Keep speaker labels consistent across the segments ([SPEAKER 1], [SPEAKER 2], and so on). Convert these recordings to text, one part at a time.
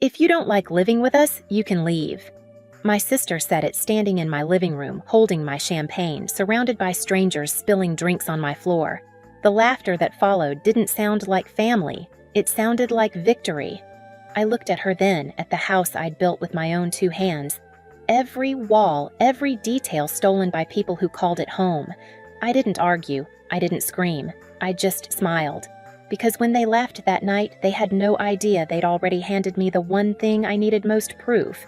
[SPEAKER 1] "If you don't like living with us, you can leave." My sister said it standing in my living room, holding my champagne, surrounded by strangers spilling drinks on my floor. The laughter that followed didn't sound like family. It sounded like victory. I looked at her then, at the house I'd built with my own 2 hands. Every wall, every detail stolen by people who called it home. I didn't argue. I didn't scream. I just smiled. Because when they left that night, they had no idea they'd already handed me the one thing I needed most proof.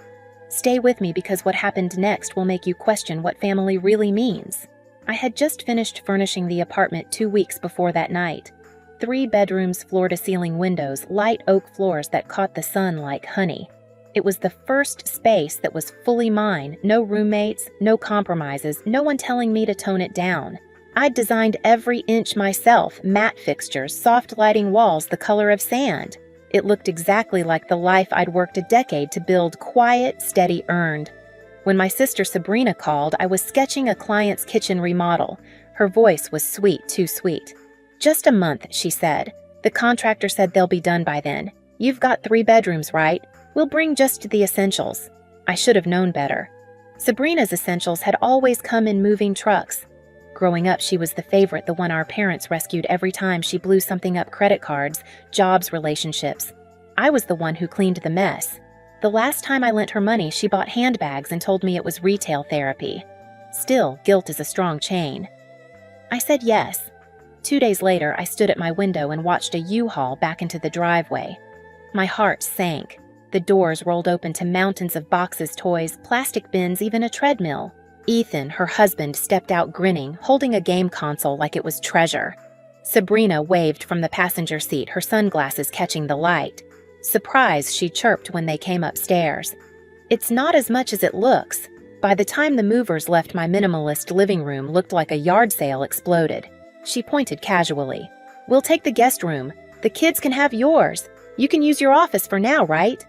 [SPEAKER 1] Stay with me because what happened next will make you question what family really means. I had just finished furnishing the apartment 2 weeks before that night. 3 bedrooms, floor-to-ceiling windows, light oak floors that caught the sun like honey. It was the first space that was fully mine, no roommates, no compromises, no one telling me to tone it down. I'd designed every inch myself, matte fixtures, soft lighting walls the color of sand. It looked exactly like the life I'd worked a decade to build, quiet, steady, earned. When my sister Sabrina called, I was sketching a client's kitchen remodel. Her voice was sweet, too sweet. "Just a month," she said. "The contractor said they'll be done by then. You've got 3 bedrooms, right? We'll bring just the essentials." I should have known better. Sabrina's essentials had always come in moving trucks. Growing up, she was the favorite, the one our parents rescued every time she blew something up: credit cards, jobs, relationships. I was the one who cleaned the mess. The last time I lent her money, she bought handbags and told me it was retail therapy. Still, guilt is a strong chain. I said yes. 2 days later, I stood at my window and watched a U-Haul back into the driveway. My heart sank. The doors rolled open to mountains of boxes, toys, plastic bins, even a treadmill. Ethan, her husband, stepped out grinning, holding a game console like it was treasure. Sabrina waved from the passenger seat, her sunglasses catching the light. Surprised, she chirped when they came upstairs. "It's not as much as it looks." By the time the movers left, my minimalist living room looked like a yard sale exploded. She pointed casually. "We'll take the guest room. The kids can have yours. You can use your office for now, right?"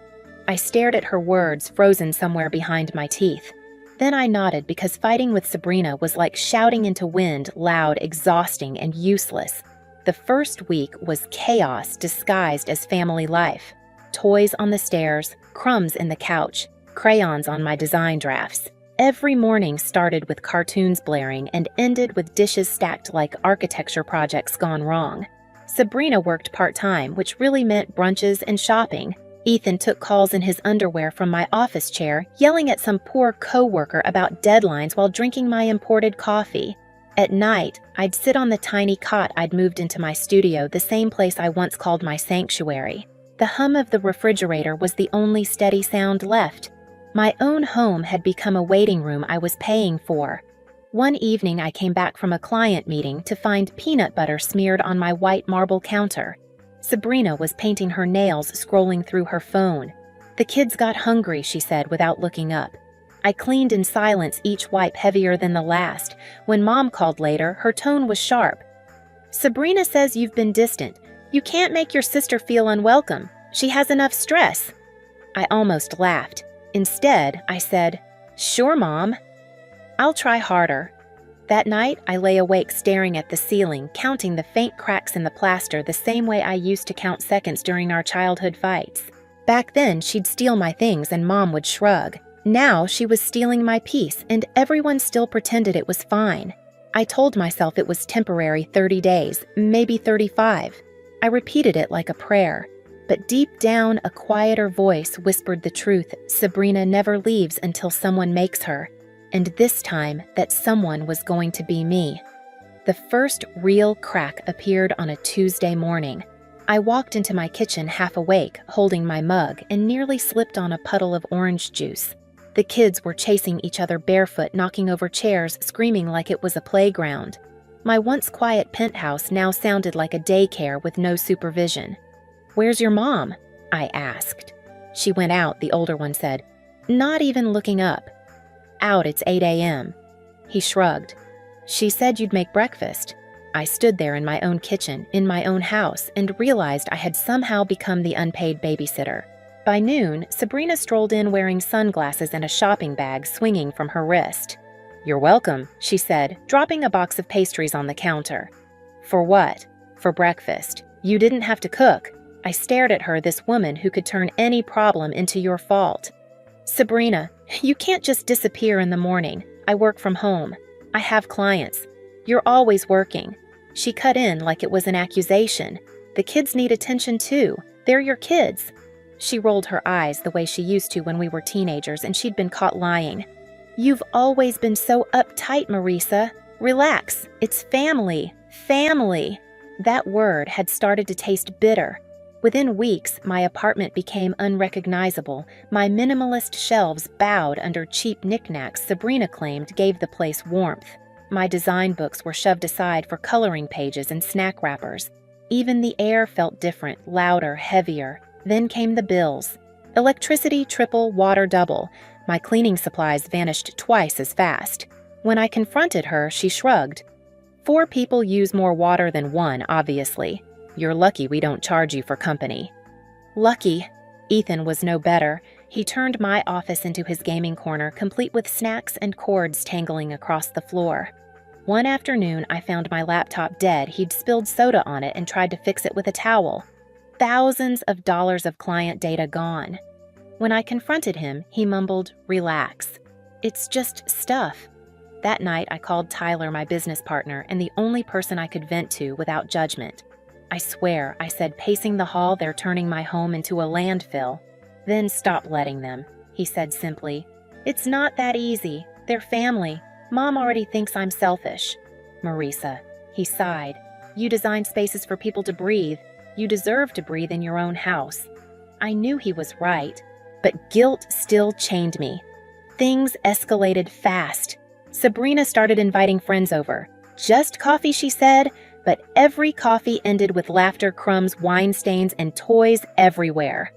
[SPEAKER 1] I stared at her words, frozen somewhere behind my teeth. Then I nodded because fighting with Sabrina was like shouting into wind, loud, exhausting, and useless. The first week was chaos disguised as family life. Toys on the stairs, crumbs in the couch, crayons on my design drafts. Every morning started with cartoons blaring and ended with dishes stacked like architecture projects gone wrong. Sabrina worked part-time, which really meant brunches and shopping. Ethan took calls in his underwear from my office chair, yelling at some poor co-worker about deadlines while drinking my imported coffee. At night, I'd sit on the tiny cot I'd moved into my studio, the same place I once called my sanctuary. The hum of the refrigerator was the only steady sound left. My own home had become a waiting room I was paying for. One evening, I came back from a client meeting to find peanut butter smeared on my white marble counter. Sabrina was painting her nails, scrolling through her phone. "The kids got hungry," she said without looking up. I cleaned in silence, each wipe heavier than the last. When Mom called later, her tone was sharp. "Sabrina says you've been distant. You can't make your sister feel unwelcome. She has enough stress." I almost laughed. Instead, I said, "Sure, Mom. I'll try harder." That night, I lay awake staring at the ceiling, counting the faint cracks in the plaster the same way I used to count seconds during our childhood fights. Back then, she'd steal my things and Mom would shrug. Now, she was stealing my peace, and everyone still pretended it was fine. I told myself it was temporary, 30 days, maybe 35. I repeated it like a prayer. But deep down, a quieter voice whispered the truth: Sabrina never leaves until someone makes her. And this time, that someone was going to be me. The first real crack appeared on a Tuesday morning. I walked into my kitchen half awake, holding my mug, and nearly slipped on a puddle of orange juice. The kids were chasing each other barefoot, knocking over chairs, screaming like it was a playground. My once quiet penthouse now sounded like a daycare with no supervision. "Where's your mom?" I asked. "She went out," the older one said, not even looking up. "Out, it's 8 a.m. He shrugged. "She said you'd make breakfast." I stood there in my own kitchen, in my own house, and realized I had somehow become the unpaid babysitter. By noon, Sabrina strolled in wearing sunglasses and a shopping bag swinging from her wrist. "You're welcome," she said, dropping a box of pastries on the counter. "For what?" "For breakfast. You didn't have to cook." I stared at her, this woman who could turn any problem into your fault. Sabrina, you can't just disappear in the morning. I work from home. I have clients. You're always working. She cut in like it was an accusation. The kids need attention too. They're your kids. She rolled her eyes the way she used to when we were teenagers and she'd been caught lying. You've always been so uptight, Marisa. Relax. It's family. Family. That word had started to taste bitter. Within weeks, my apartment became unrecognizable. My minimalist shelves bowed under cheap knickknacks Sabrina claimed gave the place warmth. My design books were shoved aside for coloring pages and snack wrappers. Even the air felt different, louder, heavier. Then came the bills. Electricity triple, water double. My cleaning supplies vanished twice as fast. When I confronted her, she shrugged. 4 people use more water than 1, obviously. You're lucky we don't charge you for company. Lucky? Ethan was no better. He turned my office into his gaming corner, complete with snacks and cords tangling across the floor. One afternoon, I found my laptop dead. He'd spilled soda on it and tried to fix it with a towel. Thousands of dollars of client data gone. When I confronted him, he mumbled, "Relax. It's just stuff." That night, I called Tyler, my business partner, and the only person I could vent to without judgment. I swear, I said, pacing the hall, they're turning my home into a landfill. Then stop letting them, he said simply. It's not that easy. They're family. Mom already thinks I'm selfish. Marisa, he sighed. You design spaces for people to breathe. You deserve to breathe in your own house. I knew he was right, but guilt still chained me. Things escalated fast. Sabrina started inviting friends over. Just coffee, she said, but every coffee ended with laughter, crumbs, wine stains, and toys everywhere.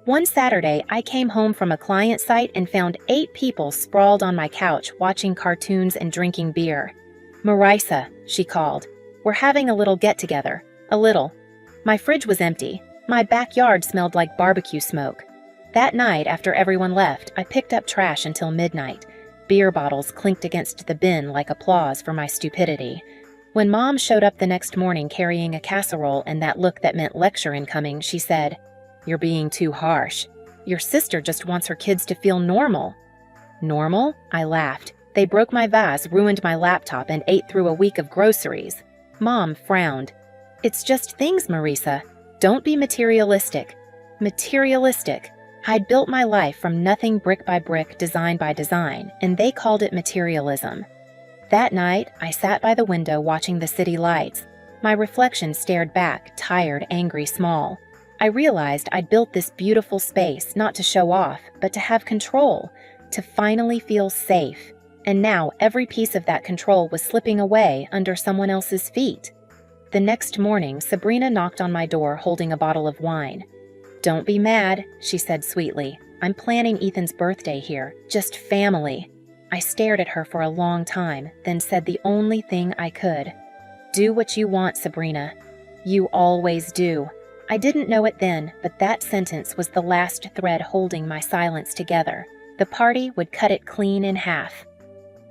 [SPEAKER 1] One Saturday, I came home from a client site and found 8 people sprawled on my couch watching cartoons and drinking beer. Marisa, she called. We're having a little get-together. A little. My fridge was empty. My backyard smelled like barbecue smoke. That night, after everyone left, I picked up trash until midnight. Beer bottles clinked against the bin like applause for my stupidity. When Mom showed up the next morning carrying a casserole and that look that meant lecture incoming, she said, "You're being too harsh. Your sister just wants her kids to feel normal." Normal? I laughed. They broke my vase, ruined my laptop, and ate through a week of groceries. Mom frowned. It's just things, Marisa. Don't be materialistic. Materialistic. I'd built my life from nothing, brick by brick, design by design, and they called it materialism. That night, I sat by the window watching the city lights. My reflection stared back, tired, angry, small. I realized I'd built this beautiful space not to show off, but to have control, to finally feel safe. And now every piece of that control was slipping away under someone else's feet. The next morning, Sabrina knocked on my door holding a bottle of wine. "Don't be mad," she said sweetly. "I'm planning Ethan's birthday here, just family." I stared at her for a long time, then said the only thing I could. "Do what you want, Sabrina. You always do." I didn't know it then, but that sentence was the last thread holding my silence together. The party would cut it clean in half.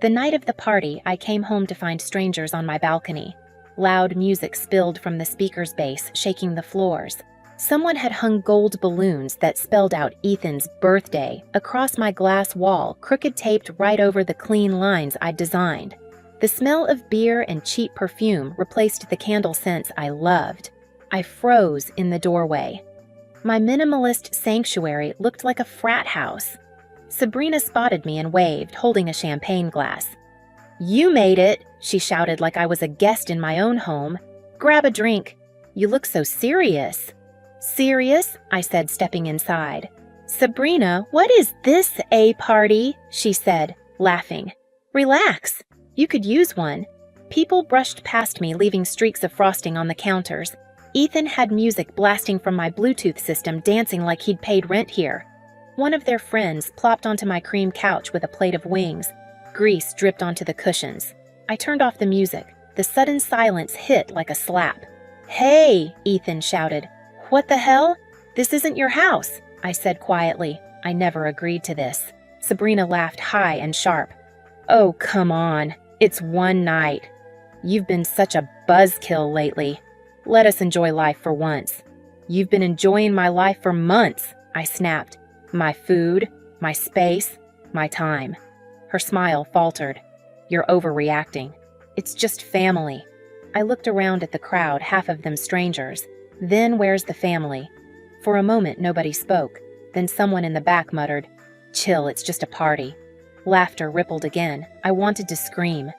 [SPEAKER 1] The night of the party, I came home to find strangers on my balcony. Loud music spilled from the speaker's base, shaking the floors. Someone had hung gold balloons that spelled out Ethan's birthday across my glass wall, crooked taped right over the clean lines I'd designed. The smell of beer and cheap perfume replaced the candle scents I loved. I froze in the doorway. My minimalist sanctuary looked like a frat house. Sabrina spotted me and waved, holding a champagne glass. "You made it," she shouted like I was a guest in my own home. "Grab a drink. You look so serious." "Serious?" I said, stepping inside. "Sabrina, what is this, a party?" she said, laughing. "Relax. You could use one." People brushed past me, leaving streaks of frosting on the counters. Ethan had music blasting from my Bluetooth system, dancing like he'd paid rent here. One of their friends plopped onto my cream couch with a plate of wings. Grease dripped onto the cushions. I turned off the music. The sudden silence hit like a slap. "Hey!" Ethan shouted. "What the hell? This isn't your house," I said quietly. I never agreed to this. Sabrina laughed high and sharp. "Oh, come on. It's one night. You've been such a buzzkill lately. Let us enjoy life for once." You've been enjoying my life for months, I snapped. My food, my space, my time. Her smile faltered. You're overreacting. It's just family. I looked around at the crowd, half of them strangers. Then where's the family? For a moment, nobody spoke. Then someone in the back muttered, Chill, it's just a party. Laughter rippled again. I wanted to scream.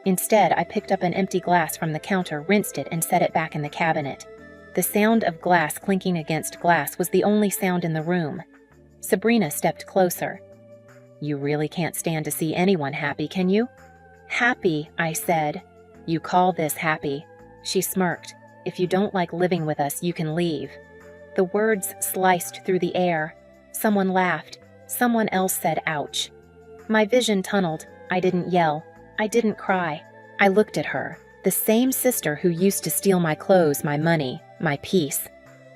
[SPEAKER 1] Instead, I picked up an empty glass from the counter, rinsed it, and set it back in the cabinet. The sound of glass clinking against glass was the only sound in the room. Sabrina stepped closer. You really can't stand to see anyone happy, can you? Happy, I said. You call this happy? She smirked. If you don't like living with us, you can leave. The words sliced through the air. Someone laughed. Someone else said, ouch. My vision tunneled. I didn't yell. I didn't cry. I looked at her, the same sister who used to steal my clothes, my money, my peace.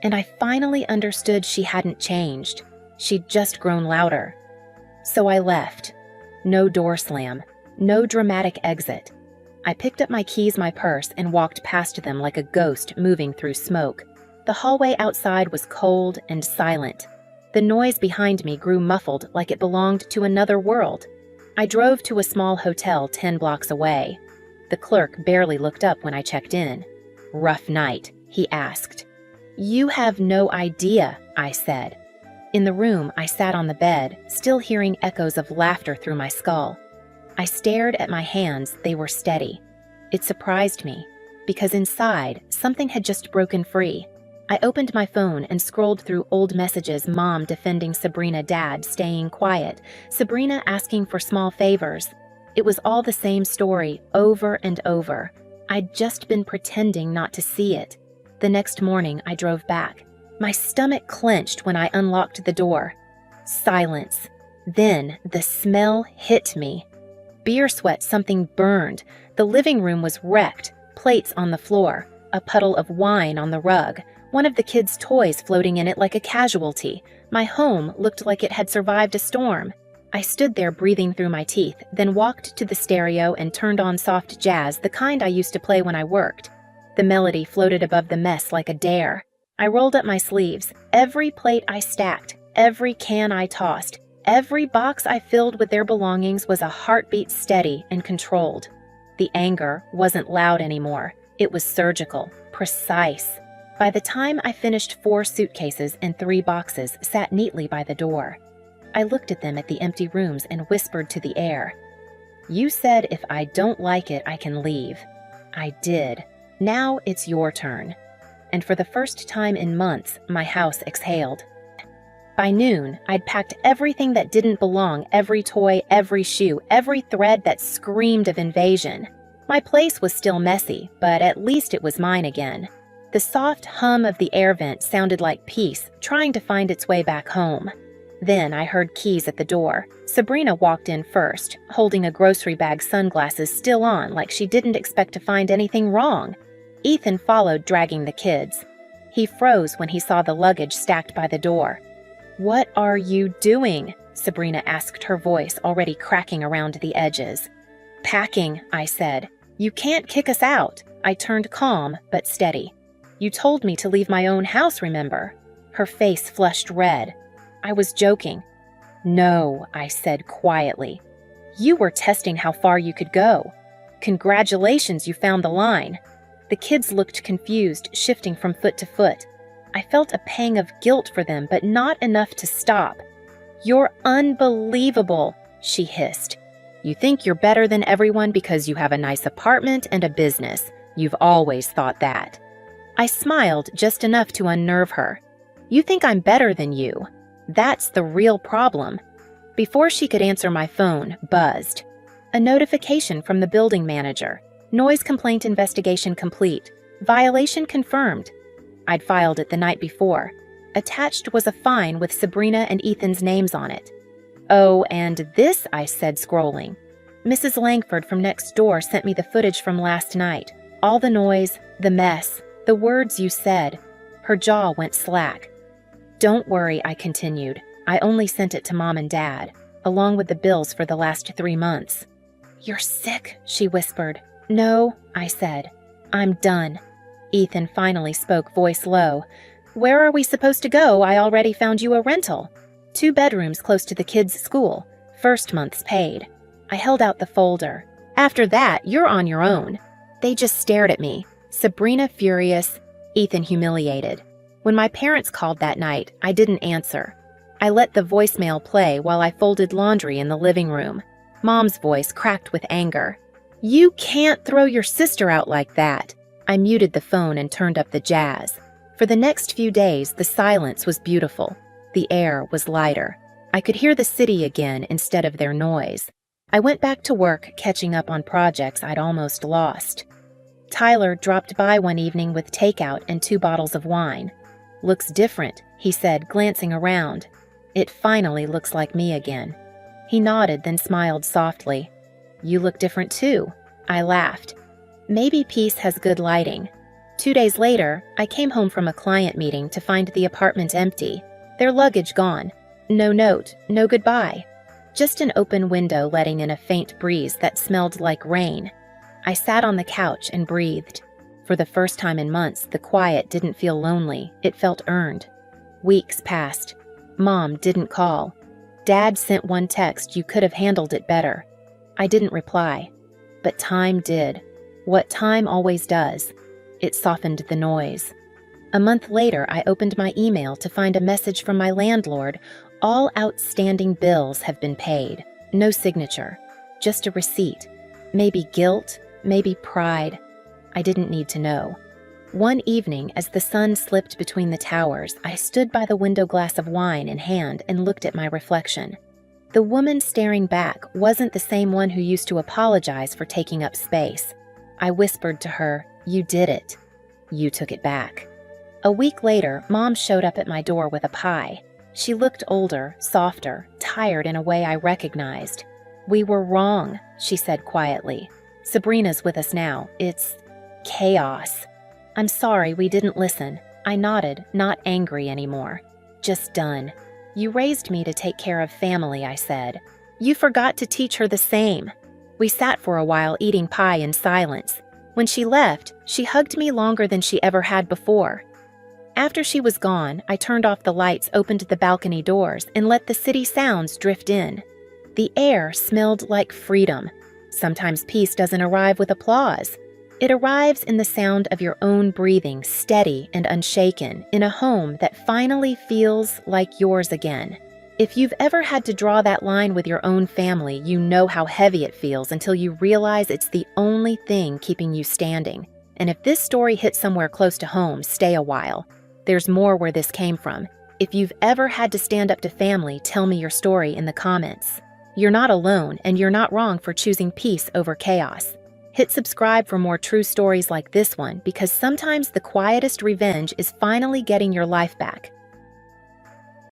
[SPEAKER 1] And I finally understood she hadn't changed. She'd just grown louder. So I left. No door slam. No dramatic exit. I picked up my keys, my purse, and walked past them like a ghost moving through smoke. The hallway outside was cold and silent. The noise behind me grew muffled like it belonged to another world. I drove to a small hotel 10 blocks away. The clerk barely looked up when I checked in. Rough night, he asked. You have no idea, I said. In the room, I sat on the bed, still hearing echoes of laughter through my skull. I stared at my hands. They were steady. It surprised me, because inside, something had just broken free. I opened my phone and scrolled through old messages, Mom defending Sabrina, Dad staying quiet, Sabrina asking for small favors. It was all the same story, over and over. I'd just been pretending not to see it. The next morning, I drove back. My stomach clenched when I unlocked the door. Silence. Then the smell hit me. Beer sweat, something burned. The living room was wrecked, plates on the floor, a puddle of wine on the rug, one of the kids' toys floating in it like a casualty. My home looked like it had survived a storm. I stood there breathing through my teeth, then walked to the stereo and turned on soft jazz, the kind I used to play when I worked. The melody floated above the mess like a dare. I rolled up my sleeves. Every plate I stacked, every can I tossed, every box I filled with their belongings was a heartbeat steady and controlled. The anger wasn't loud anymore. It was surgical, precise. By the time I finished 4 suitcases and 3 boxes sat neatly by the door. I looked at them at the empty rooms and whispered to the air. You said if I don't like it, I can leave. I did. Now it's your turn. And for the first time in months, my house exhaled. By noon, I'd packed everything that didn't belong, every toy, every shoe, every thread that screamed of invasion. My place was still messy, but at least it was mine again. The soft hum of the air vent sounded like peace, trying to find its way back home. Then I heard keys at the door. Sabrina walked in first, holding a grocery bag, sunglasses still on, like she didn't expect to find anything wrong. Ethan followed, dragging the kids. He froze when he saw the luggage stacked by the door. What are you doing? Sabrina asked, her voice already cracking around the edges. Packing, I said. You can't kick us out. I turned calm, but steady. You told me to leave my own house, remember? Her face flushed red. I was joking. No, I said quietly. You were testing how far you could go. Congratulations, you found the line. The kids looked confused, shifting from foot to foot. I felt a pang of guilt for them, but not enough to stop. You're unbelievable, she hissed. You think you're better than everyone because you have a nice apartment and a business. You've always thought that. I smiled just enough to unnerve her. You think I'm better than you. That's the real problem. Before she could answer, my phone buzzed. A notification from the building manager. Noise complaint investigation complete. Violation confirmed. I'd filed it the night before. Attached was a fine with Sabrina and Ethan's names on it. Oh, and this, I said, scrolling. Mrs. Langford from next door sent me the footage from last night. All the noise, the mess, the words you said. Her jaw went slack. Don't worry, I continued. I only sent it to Mom and Dad, along with the bills for the last 3 months. You're sick, she whispered. No, I said. I'm done. Ethan finally spoke, voice low. Where are we supposed to go? I already found you a rental. 2 bedrooms close to the kids' school. First month's paid. I held out the folder. After that, you're on your own. They just stared at me. Sabrina furious, Ethan humiliated. When my parents called that night, I didn't answer. I let the voicemail play while I folded laundry in the living room. Mom's voice cracked with anger. You can't throw your sister out like that. I muted the phone and turned up the jazz. For the next few days, the silence was beautiful. The air was lighter. I could hear the city again instead of their noise. I went back to work, catching up on projects I'd almost lost. Tyler dropped by one evening with takeout and 2 bottles of wine. Looks different, he said, glancing around. It finally looks like me again. He nodded, then smiled softly. You look different too. I laughed. Maybe peace has good lighting. 2 days later, I came home from a client meeting to find the apartment empty. Their luggage gone. No note, no goodbye. Just an open window letting in a faint breeze that smelled like rain. I sat on the couch and breathed. For the first time in months, the quiet didn't feel lonely, it felt earned. Weeks passed. Mom didn't call. Dad sent one text, you could have handled it better. I didn't reply. But time did. What time always does. It softened the noise. A month later, I opened my email to find a message from my landlord. All outstanding bills have been paid. No signature. Just a receipt. Maybe guilt, maybe pride. I didn't need to know. One evening, as the sun slipped between the towers, I stood by the window glass of wine in hand and looked at my reflection. The woman staring back wasn't the same one who used to apologize for taking up space. I whispered to her, "You did it. You took it back." A week later, Mom showed up at my door with a pie. She looked older, softer, tired in a way I recognized. "We were wrong," she said quietly. "Sabrina's with us now. It's chaos." "I'm sorry we didn't listen." I nodded, not angry anymore. "Just done." "You raised me to take care of family," I said. "You forgot to teach her the same." We sat for a while eating pie in silence. When she left, she hugged me longer than she ever had before. After she was gone, I turned off the lights, opened the balcony doors, and let the city sounds drift in. The air smelled like freedom. Sometimes peace doesn't arrive with applause. It arrives in the sound of your own breathing, steady and unshaken, in a home that finally feels like yours again. If you've ever had to draw that line with your own family, you know how heavy it feels until you realize it's the only thing keeping you standing. And if this story hits somewhere close to home, stay a while. There's more where this came from. If you've ever had to stand up to family, tell me your story in the comments. You're not alone, and you're not wrong for choosing peace over chaos. Hit subscribe for more true stories like this one, because sometimes the quietest revenge is finally getting your life back.